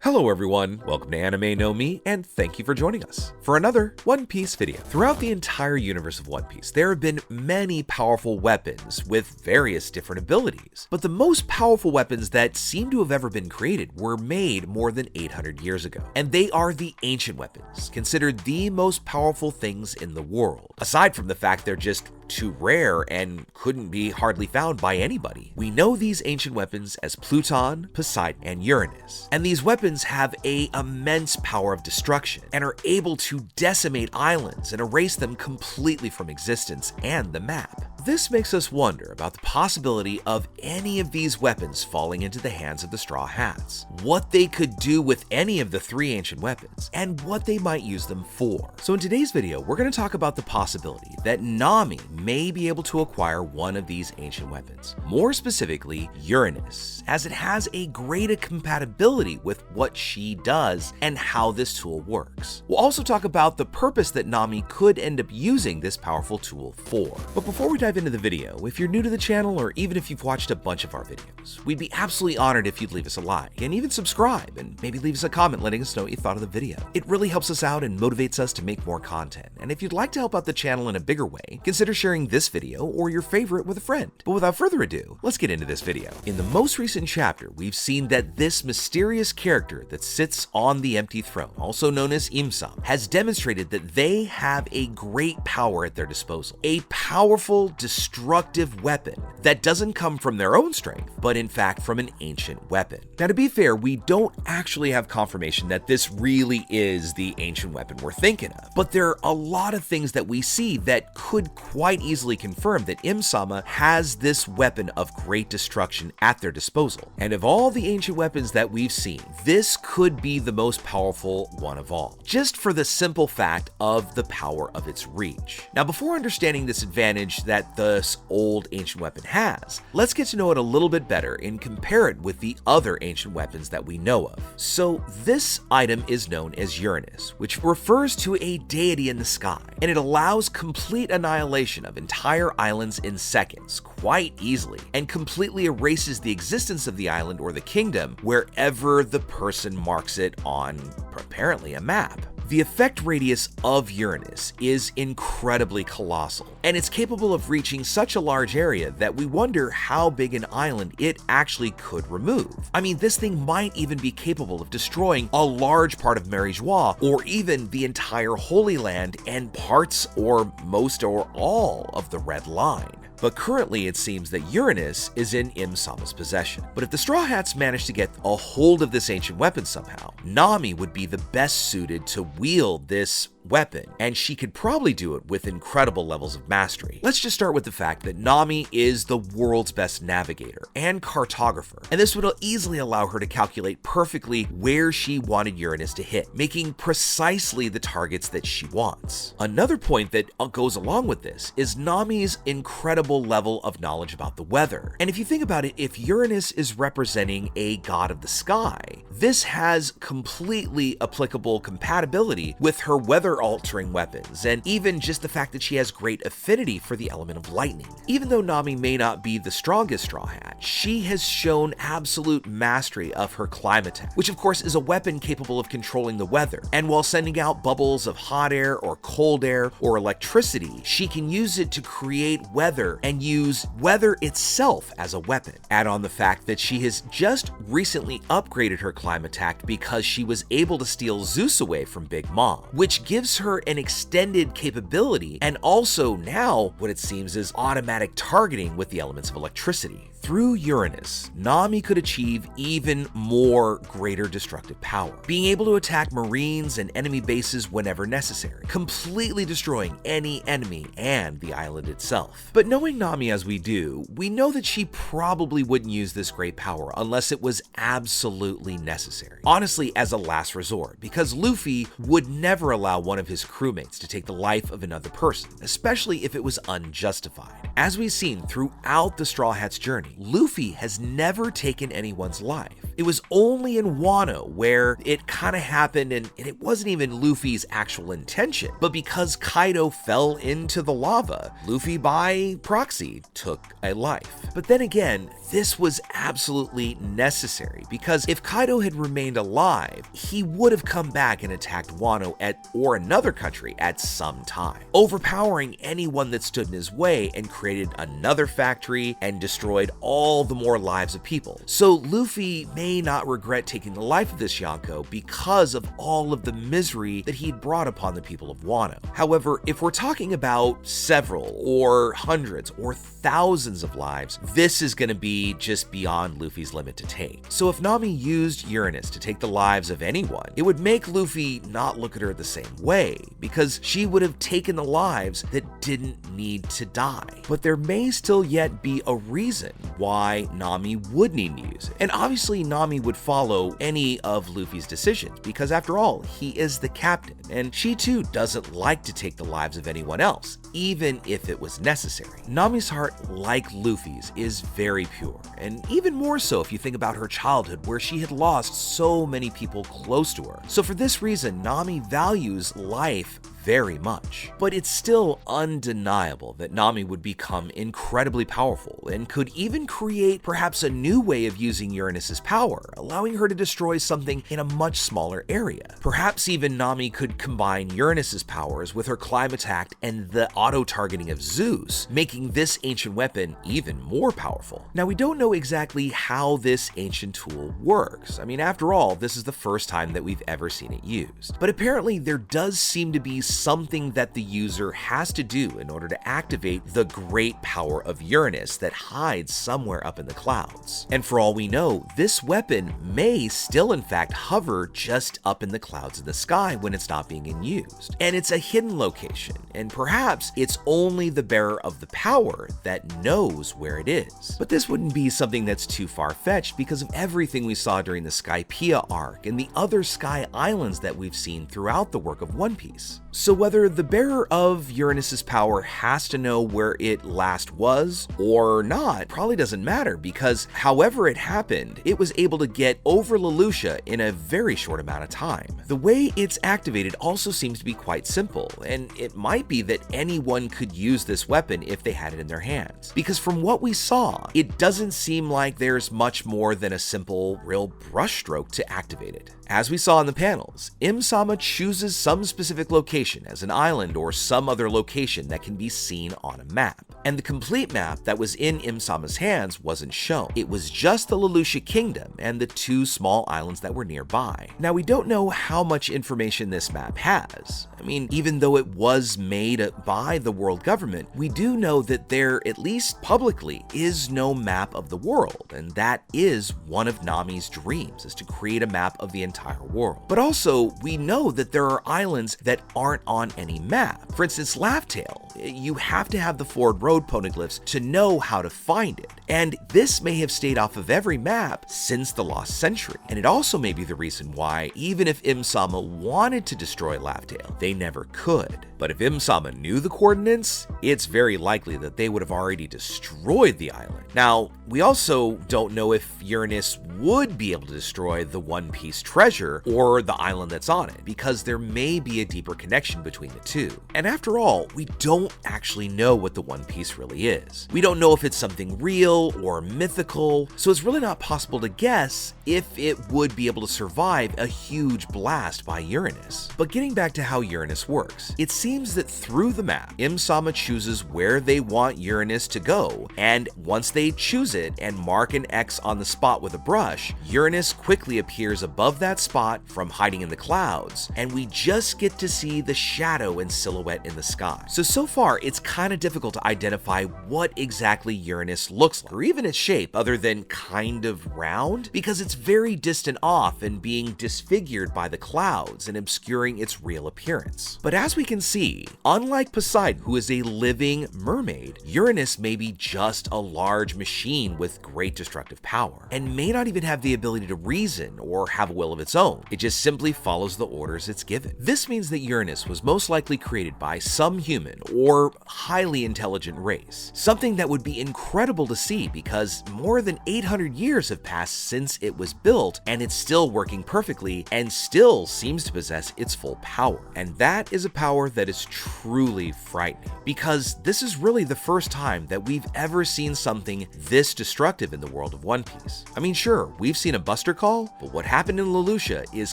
Hello everyone, welcome to Anime and thank you for joining us for another One Piece video. Throughout the entire universe of One Piece, there have been many powerful weapons with various different abilities, but the most powerful weapons that seem to have ever been created were made more than 800 years ago, and they are the ancient weapons, considered the most powerful things in the world, aside from the fact they're just too rare and couldn't be hardly found by anybody. We know these ancient weapons as Pluton, Poseidon, and Uranus, and these weapons have an immense power of destruction and are able to decimate islands and erase them completely from existence and the map. This makes us wonder about the possibility of any of these weapons falling into the hands of the Straw Hats, what they could do with any of the three ancient weapons, and what they might use them for. So in today's video, we're going to talk about the possibility that Nami may be able to acquire one of these ancient weapons, more specifically Uranus, as it has a greater compatibility with what she does and how this tool works. We'll also talk about the purpose that Nami could end up using this powerful tool for. But before we dive into the video, if you're new to the channel or even if you've watched a bunch of our videos, we'd be absolutely honored if you'd leave us a like and even subscribe and maybe leave us a comment letting us know what you thought of the video. It really helps us out and motivates us to make more content. And if you'd like to help out the channel in a bigger way, consider sharing this video or your favorite with a friend. But without further ado, let's get into this video. In the most recent chapter, we've seen that this mysterious character that sits on the empty throne, also known as Imsam, has demonstrated that they have a great power at their disposal. A powerful, destructive weapon that doesn't come from their own strength, but in fact from an ancient weapon. Now, to be fair, we don't actually have confirmation that this really is the ancient weapon we're thinking of, but there are a lot of things that we see that could quite easily confirm that Imsama has this weapon of great destruction at their disposal. And of all the ancient weapons that we've seen, this could be the most powerful one of all, just for the simple fact of the power of its reach. Now, before understanding this advantage that this old ancient weapon has, let's get to know it a little bit better and compare it with the other ancient weapons that we know of. So this item is known as Uranus, which refers to a deity in the sky, and it allows complete annihilation of entire islands in seconds, quite easily, and completely erases the existence of the island or the kingdom wherever the person marks it on, apparently, a map. The effect radius of Uranus is incredibly colossal, and it's capable of reaching such a large area that we wonder how big an island it actually could remove. I mean, this thing might even be capable of destroying a large part of Joie, or even the entire Holy Land and parts or most or all of the Red Line. But currently it seems that Uranus is in Imsama's possession. But if the Straw Hats manage to get a hold of this ancient weapon somehow, Nami would be the best suited to wield this weapon, and she could probably do it with incredible levels of mastery. Let's just start with the fact that Nami is the world's best navigator and cartographer, and this would easily allow her to calculate perfectly where she wanted Uranus to hit, making precisely the targets that she wants. Another point that goes along with this is Nami's incredible level of knowledge about the weather. And if you think about it, if Uranus is representing a god of the sky, this has completely applicable compatibility with her weather-altering weapons, and even just the fact that she has great affinity for the element of lightning. Even though Nami may not be the strongest Straw Hat, she has shown absolute mastery of her Climatek, which of course is a weapon capable of controlling the weather, and while sending out bubbles of hot air or cold air or electricity, she can use it to create weather and use weather itself as a weapon. Add on the fact that she has just recently upgraded her Climatek because she was able to steal Zeus away from Big Mom, which gives her an extended capability and also now what it seems is automatic targeting with the elements of electricity. Through Uranus, Nami could achieve even more greater destructive power, being able to attack marines and enemy bases whenever necessary, completely destroying any enemy and the island itself. But knowing Nami as we do, we know that she probably wouldn't use this great power unless it was absolutely necessary. Honestly, as a last resort, because Luffy would never allow one of his crewmates to take the life of another person, especially if it was unjustified. As we've seen throughout the Straw Hats' journey, Luffy has never taken anyone's life. It was only in Wano where it kind of happened, and it wasn't even Luffy's actual intention, but because Kaido fell into the lava, Luffy by proxy took a life. But then again, this was absolutely necessary, because if Kaido had remained alive, he would have come back and attacked Wano or another country at some time, overpowering anyone that stood in his way and created another factory and destroyed all the more lives of people. So Luffy may not regret taking the life of this Yonko because of all of the misery that he'd brought upon the people of Wano. However, if we're talking about several or hundreds or thousands of lives, this is going to be just beyond Luffy's limit to take. So if Nami used Uranus to take the lives of anyone, it would make Luffy not look at her the same way, because she would have taken the lives that didn't need to die. But there may still yet be a reason why Nami would need to use it. And obviously Nami would follow any of Luffy's decisions, because after all, he is the captain, and she too doesn't like to take the lives of anyone else, even if it was necessary. Nami's heart, like Luffy's, is very pure, and even more so if you think about her childhood, where she had lost so many people close to her. So for this reason, Nami values life very much. But it's still undeniable that Nami would become incredibly powerful and could even create perhaps a new way of using Uranus's power, allowing her to destroy something in a much smaller area. Perhaps even Nami could combine Uranus's powers with her climb attack and the auto-targeting of Zeus, making this ancient weapon even more powerful. Now, we don't know exactly how this ancient tool works. I mean, after all, this is the first time that we've ever seen it used. But apparently there does seem to be something that the user has to do in order to activate the great power of Uranus that hides somewhere up in the clouds. And for all we know, this weapon may still in fact hover just up in the clouds in the sky when it's not being used. And it's a hidden location, and perhaps it's only the bearer of the power that knows where it is. But this wouldn't be something that's too far-fetched because of everything we saw during the Skypiea arc and the other sky islands that we've seen throughout the work of One Piece. So whether the bearer of Uranus's power has to know where it last was or not probably doesn't matter, because however it happened, it was able to get over Lelouch in a very short amount of time. The way it's activated also seems to be quite simple, and it might be that anyone could use this weapon if they had it in their hands. Because from what we saw, it doesn't seem like there's much more than a simple, real brushstroke to activate it. As we saw in the panels, Im-sama chooses some specific location as an island or some other location that can be seen on a map. And the complete map that was in Im-sama's hands wasn't shown. It was just the Lelouch Kingdom and the two small islands that were nearby. Now, we don't know how much information this map has. I mean, even though it was made by the world government, we do know that there, at least publicly, is no map of the world, and that is one of Nami's dreams, is to create a map of the entire world. But also, we know that there are islands that aren't on any map. For instance, Laugh-Tale. You have to have the Ford Road poneglyphs to know how to find it, and this may have stayed off of every map since the Lost Century. And it also may be the reason why, even if Im-sama wanted to destroy Laugh-Tale, they never could. But if Im-sama knew the coordinates, it's very likely that they would have already destroyed the island. Now, we also don't know if Uranus would be able to destroy the One Piece treasure or the island that's on it, because there may be a deeper connection between the two. And after all, we don't actually know what the One Piece really is. We don't know if it's something real or mythical, so it's really not possible to guess if it would be able to survive a huge blast by Uranus. But getting back to how Uranus works, it seems that through the map, Im-sama chooses where they want Uranus to go, and once they choose it and mark an X on the spot with a brush, Uranus quickly appears above that spot from hiding in the clouds, and we just get to see the shadow and silhouette in the sky. So far, it's kind of difficult to identify what exactly Uranus looks like, or even its shape, other than kind of round, because it's very distant off and being disfigured by the clouds and obscuring its real appearance. But as we can see, unlike Poseidon, who is a living mermaid, Uranus may be just a large machine with great destructive power, and may not even have the ability to reason or have a will of its own. It just simply follows the orders it's given. This means that Uranus was most likely created by some human or highly intelligent race. Something that would be incredible to see because more than 800 years have passed since it was built, and it's still working perfectly and still seems to possess its full power. And that is a power that is truly frightening, because this is really the first time that we've ever seen something this destructive in the world of One Piece. I mean, sure, we've seen a Buster Call, but what happened in Lelouch is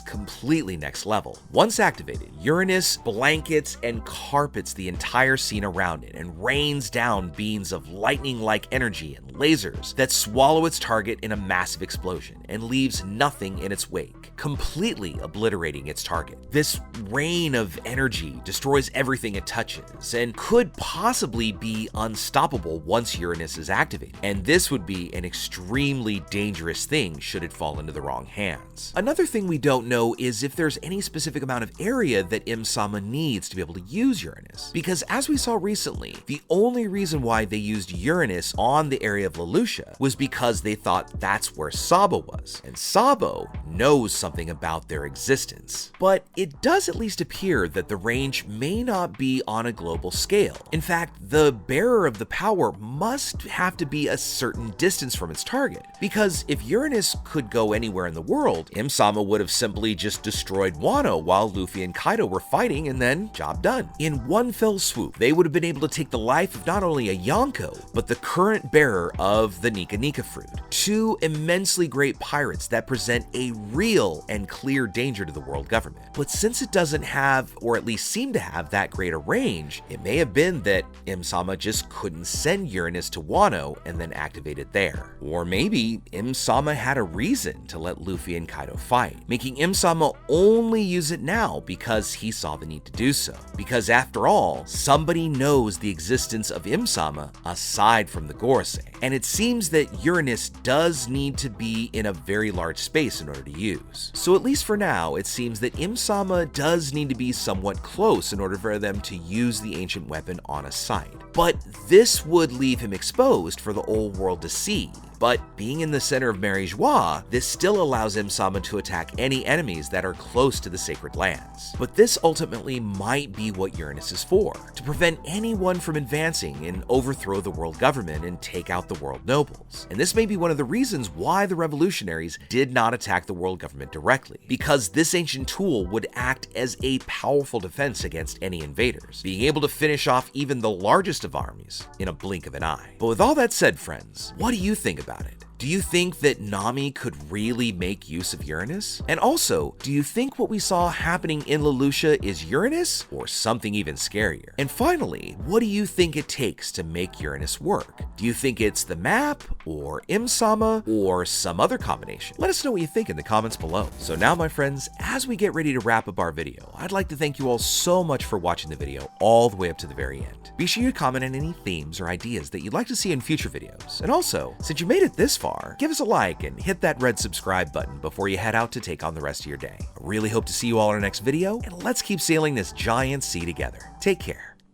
completely next level. Once activated, Uranus blankets and carpets the entire scene around it and rains down beams of lightning-like energy and lasers that swallow its target in a massive explosion and leaves nothing in its wake, completely obliterating its target. This rain of energy destroys everything it touches and could possibly be unstoppable once Uranus is activated, and this would be an extremely dangerous thing should it fall into the wrong hands. Another thing we don't know is if there's any specific amount of area that Im-sama needs to be able to use Uranus, because as we saw recently, the only reason why they used Uranus on the area of Lelouch was because they thought that's where Sabo was, and Sabo knows something about their existence. But it does at least appear that the range may not be on a global scale. In fact, the bearer of the power must have to be a certain distance from its target, because if Uranus could go anywhere in the world, Im-sama would have simply just destroyed Wano while Luffy and Kaido were fighting, and then job done. In one fell swoop, they would have been able to take the life of not only a Yonko, but the current bearer of the Nika Nika fruit, two immensely great pirates that present a real and clear danger to the world government. But since it doesn't have, or at least seem to have, that great a range, it may have been that Im-sama just couldn't send Uranus to Wano and then activate it there. Or maybe Im-sama had a reason to let Luffy and Kaido fight, making Im-sama only use it now because he saw the need to do so. Because after all, somebody knows the existence of Im-sama aside from the Gorosei, and it seems that Uranus does need to be in a very large space in order to use. So at least for now, it seems that Im-sama does need to be somewhat close in order for them to use the ancient weapon on a site. But this would leave him exposed for the old world to see. But being in the center of Mary Joie, this still allows Im-sama to attack any enemies that are close to the sacred lands. But this ultimately might be what Uranus is for, to prevent anyone from advancing and overthrow the world government and take out the world nobles. And this may be one of the reasons why the revolutionaries did not attack the world government directly, because this ancient tool would act as a powerful defense against any invaders, being able to finish off even the largest of armies in a blink of an eye. But with all that said, friends, what do you think about it? Do you think that Nami could really make use of Uranus? And also, do you think what we saw happening in Lelouch is Uranus or something even scarier? And finally, what do you think it takes to make Uranus work? Do you think it's the map, or Im-sama, or some other combination? Let us know what you think in the comments below. So now, my friends, as we get ready to wrap up our video, I'd like to thank you all so much for watching the video all the way up to the very end. Be sure you comment on any themes or ideas that you'd like to see in future videos. And also, since you made it this far, give us a like and hit that red subscribe button before you head out to take on the rest of your day. I really hope to see you all in our next video, and let's keep sailing this giant sea together. Take care.